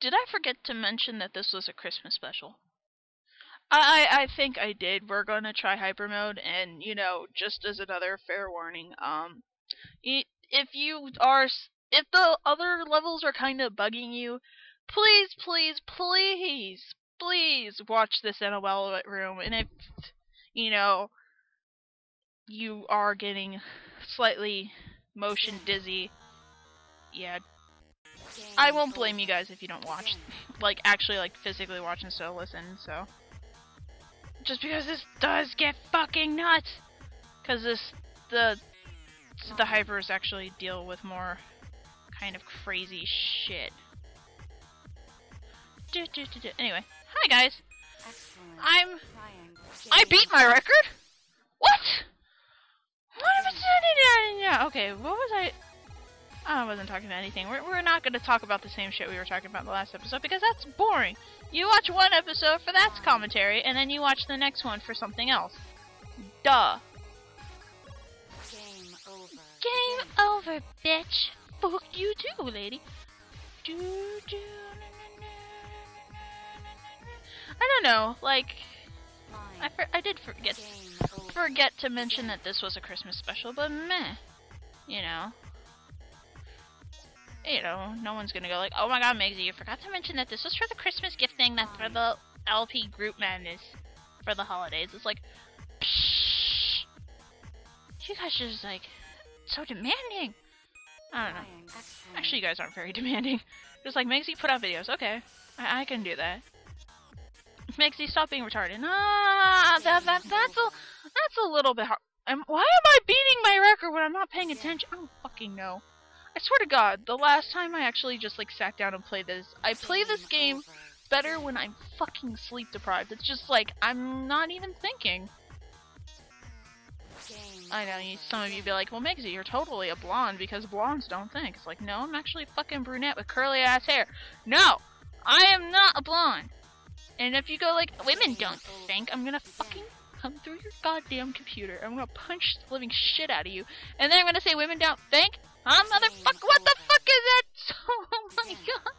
Did I forget to mention that this was a Christmas special? I think I did. We're gonna try hyper mode, and you know, just as another fair warning, if the other levels are kind of bugging you, please, please, please, please watch this in a well-lit room. And if you know you are getting slightly motion dizzy, yeah, I won't blame you guys if you don't watch, like actually like physically watch instead of listen. So. Just because this does get fucking nuts, because the hypers actually deal with more kind of crazy shit. Anyway, hi guys. I beat my record. What? Okay, what was I? I wasn't talking about anything. We're not going to talk about the same shit we were talking about in the last episode, because that's boring. You watch one episode for that commentary, and then you watch the next one for something else. Duh. Game over. Game over, bitch. Fuck you too, lady. I don't know, like, I did forget to mention that this was a Christmas special, but meh. You know, no one's gonna go like, oh my god, Megsie, you forgot to mention that this was for the Christmas gift thing, that's for the LP group madness for the holidays. It's like, psh, you guys are just like, so demanding. I don't know. Actually, you guys aren't very demanding. Just like, Megsie, put out videos. Okay, I can do that. Megsie, stop being retarded. That's a little bit hard. Why am I beating my record when I'm not paying attention? I don't fucking know. I swear to God, the last time I actually just like sat down and played this, I play this game better when I'm fucking sleep deprived. It's just like, I'm not even thinking. I know, some of you be like, well Megsie, you're totally a blonde because blondes don't think. It's like, no, I'm actually a fucking brunette with curly ass hair. No! I am not a blonde! And if you go like, women don't think, I'm gonna fucking come through your goddamn computer. I'm gonna punch the living shit out of you. And then I'm gonna say women don't think? Huh, motherfucker? What the fuck is that? Oh my god.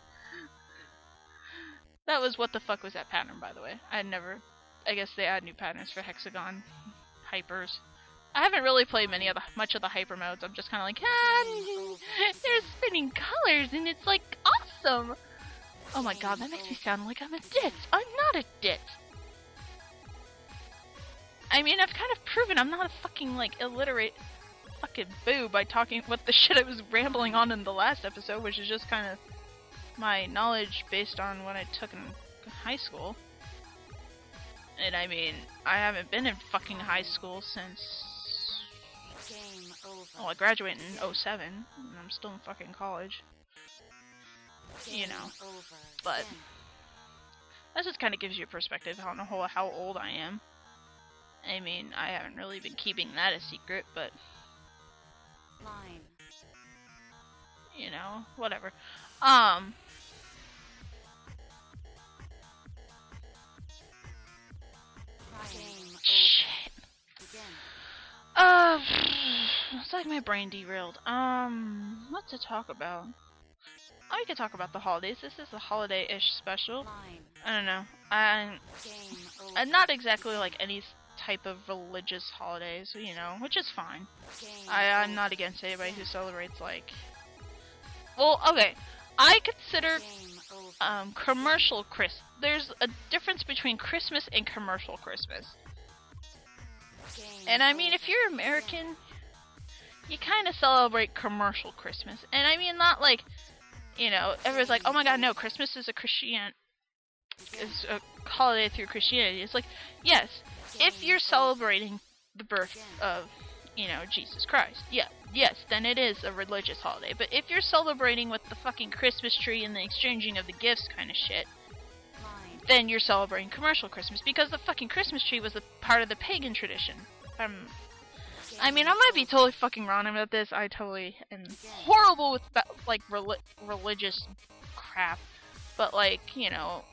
That was what the fuck was that pattern, by the way. I guess they add new patterns for Hexagon hypers. I haven't really played much of the hyper modes. I'm just kind of like, they're spinning colors and it's like awesome. Oh my god, that makes me sound like I'm a ditz. I'm not a ditz. I mean, I've kind of proven I'm not a fucking like illiterate fucking boo by talking what the shit I was rambling on in the last episode, which is just kind of my knowledge based on what I took in high school. And I mean, I haven't been in fucking high school since... Well, I graduated in 07, and I'm still in fucking college. You know. But that just kind of gives you a perspective on how old I am. I mean, I haven't really been keeping that a secret, but... You know, whatever. Shit. It's like my brain derailed. What to talk about? Oh, we could talk about the holidays. This is a holiday-ish special. I don't know. I'm not exactly like any type of religious holidays, you know, which is fine. I'm not against anybody who celebrates, like... Well, okay. I consider commercial Christmas. There's a difference between Christmas and commercial Christmas. And I mean, if you're American, you kind of celebrate commercial Christmas. And I mean, not like, you know, everyone's like, oh my god, no, Christmas is is a holiday through Christianity. It's like, yes, if you're celebrating the birth of, you know, Jesus Christ, yeah, yes, then it is a religious holiday. But if you're celebrating with the fucking Christmas tree and the exchanging of the gifts kind of shit, then you're celebrating commercial Christmas, because the fucking Christmas tree was a part of the pagan tradition. I mean, I might be totally fucking wrong about this. I totally am horrible with, like, religious crap. But, like, you know,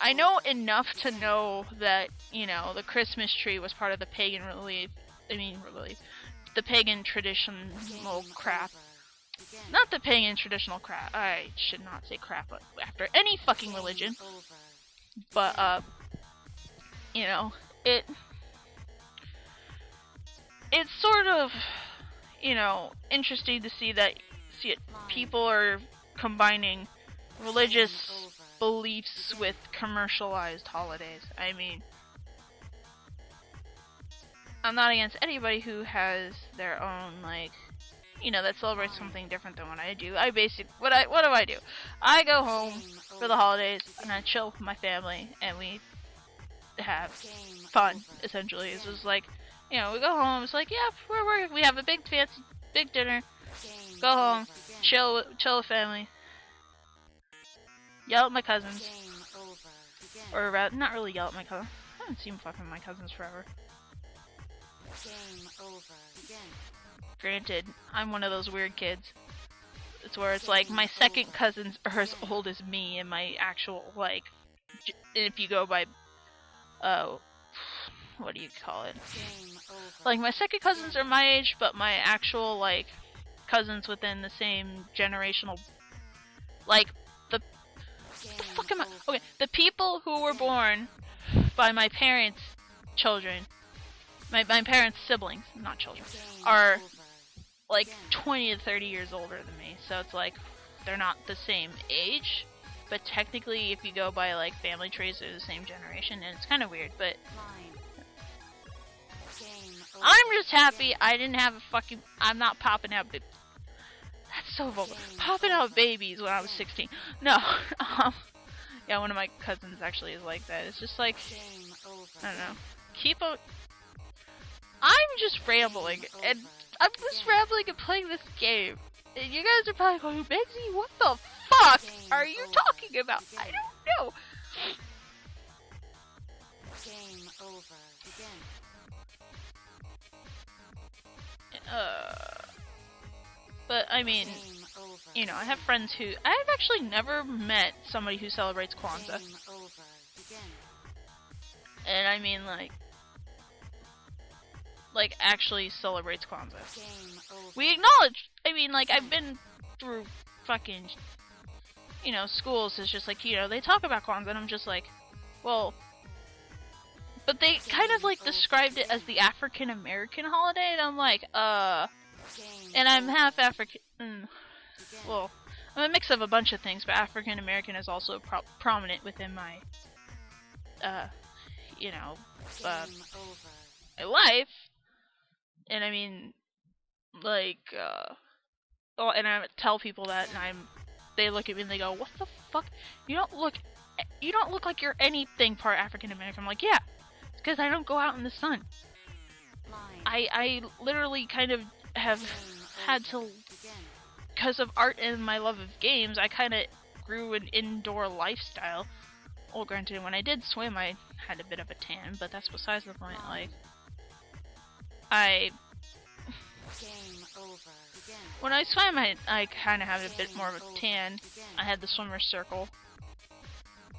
I know enough to know that, you know, the Christmas tree was part of the pagan the pagan traditional crap. Not the pagan traditional crap. I should not say crap after any fucking religion. But, you know, it's sort of, you know, interesting to see that people are combining religious beliefs with commercialized holidays. I mean, I'm not against anybody who has their own, like, you know, that celebrates something different than what I do. What do I do? I go home for the holidays and I chill with my family and we have fun, essentially. It's just like, you know, we go home, it's like, yeah, we have a big fancy, big dinner, go home, chill with family, yell at my cousins, or not really yell at my cousins, I haven't seen fucking my cousins forever. Granted, I'm one of those weird kids. It's where it's like my second cousins are as old as me, and my actual, like, if you go by, what do you call it? Like, my second cousins are my age, but my actual, like, cousins within the same generational, like, the fuck am I? Okay, the people who were born by my parents' children, my parents' siblings, not children, are like 20 to 30 years older than me, so it's like they're not the same age, but technically if you go by like family trees they're the same generation, and it's kind of weird, but I'm just happy I didn't have a fucking, I'm not popping out that's so vulgar, popping out babies when I was 16. No, yeah, one of my cousins actually is like that. It's just like, I don't know, I'm just rambling, and I'm just rambling and playing this game. And you guys are probably going, Megsie, what the fuck are you talking about? I don't know. But I mean, you know, I have friends who, I've actually never met somebody who celebrates Kwanzaa. And I mean, like actually celebrates Kwanzaa. We acknowledge, I mean, like, I've been through fucking, you know, schools, it's just like, you know, they talk about Kwanzaa, and I'm just like, well, but they kind of, like, described it as the African-American holiday, and I'm like, and I'm half African, well, I'm a mix of a bunch of things, but African-American is also prominent within my, you know, my life. And I mean, like, oh, and I tell people that, and they look at me and they go, "What the fuck? You don't look like you're anything part African American." I'm like, "Yeah, it's because I don't go out in the sun. I literally kind of have had to, because of art and my love of games, I kind of grew an indoor lifestyle. Well, granted, when I did swim, I had a bit of a tan, but that's besides the point. Like, when I swam, I kind of had a bit more of a tan. I had the swimmer's circle.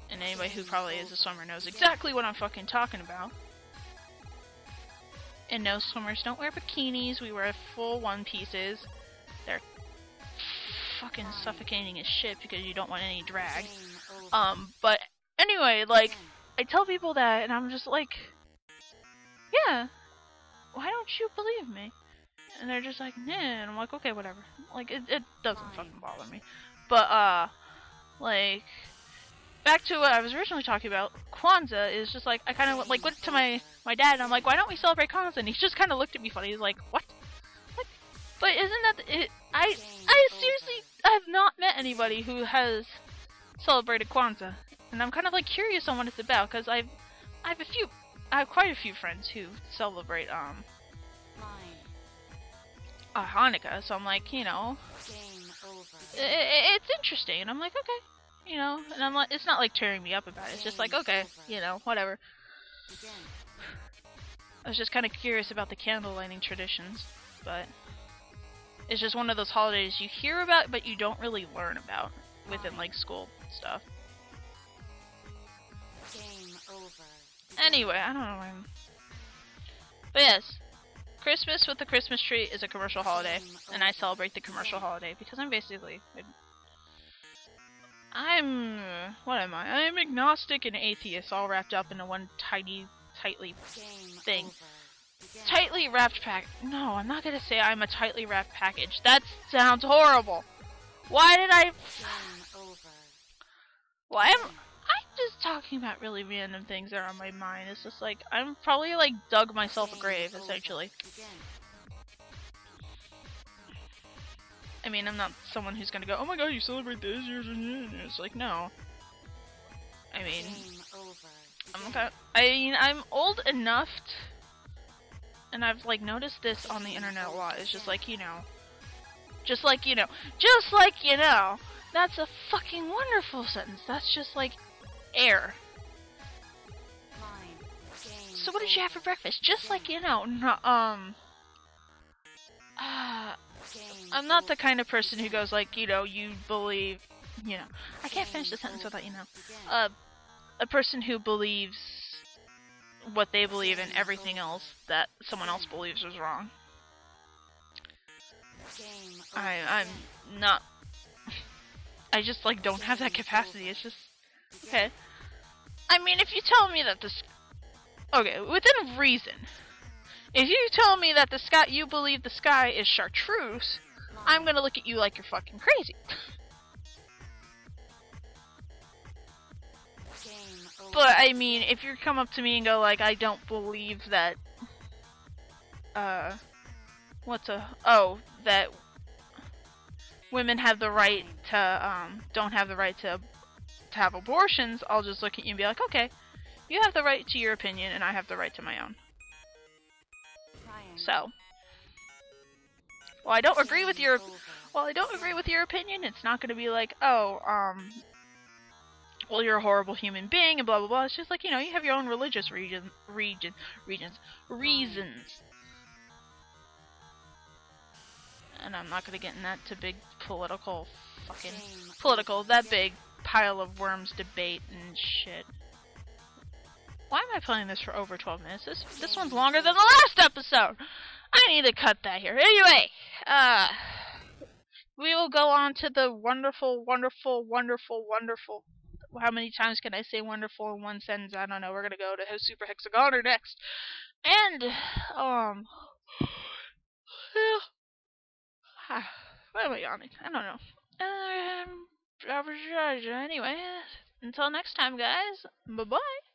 And anybody who probably is a swimmer knows exactly what I'm fucking talking about. And no, swimmers don't wear bikinis. We wear full one pieces. They're fucking suffocating as shit because you don't want any drag. But anyway, like, I tell people that, and I'm just like, yeah, why don't you believe me? And they're just like, nah, and I'm like, okay, whatever. Like, it doesn't fucking bother me. But, like, back to what I was originally talking about, Kwanzaa is just like, I kind of, like, went to my dad, and I'm like, why don't we celebrate Kwanzaa? And he just kind of looked at me funny. He's like, what? Like, but isn't that, I seriously have not met anybody who has celebrated Kwanzaa. And I'm kind of, like, curious on what it's about, because I have quite a few friends who celebrate, Hanukkah, so I'm like, you know, it's interesting, and I'm like, okay, you know, and I'm like, it's not like tearing me up about it, it's just like, okay, you know, whatever. I was just kind of curious about the candle lighting traditions, but it's just one of those holidays you hear about, but you don't really learn about within, like, school stuff. Anyway, I don't know. But yes, Christmas with the Christmas tree is a commercial holiday, and I celebrate the commercial holiday because I'm basically... what am I? I'm agnostic and atheist all wrapped up into one tightly thing. Tightly wrapped pack. No, I'm not gonna say I'm a tightly wrapped package. That sounds horrible. Why did I... Well, I'm just talking about really random things that are on my mind. It's just like, I'm probably like dug myself a grave, essentially. I mean, I'm not someone who's gonna go, oh my god, you celebrate this, it's like, no. I mean, I'm old enough, and I've like noticed this on the internet a lot. It's just like, you know, just like you know, that's a fucking wonderful sentence. That's just like air. So what did you have for breakfast? Just like you know, no, I'm not the kind of person who goes like, you know, you believe, you know, I can't finish the sentence without, you know, a person who believes what they believe and everything else that someone else believes is wrong. I'm not, I just like don't have that capacity. It's just, okay. I mean, if you tell me that this, okay, within reason, if you tell me that the sky, you believe the sky is chartreuse, I'm gonna look at you like you're fucking crazy. But, I mean, if you come up to me and go like, I don't believe that, that women have the right to, don't have the right to have abortions, I'll just look at you and be like, okay, you have the right to your opinion and I have the right to my own. So, while I don't agree with your opinion, it's not gonna be like, oh, well, you're a horrible human being and blah blah blah. It's just like, you know, you have your own religious reasons. And I'm not gonna get in that to big that big pile of worms debate and shit. Why am I playing this for over 12 minutes? This one's longer than the last episode! I need to cut that here. Anyway, we will go on to the wonderful, how many times can I say wonderful in one sentence? I don't know. We're gonna go to Super Hexagon-al next. And, why am I yawning? I don't know. Anyway, until next time, guys. Bye-bye.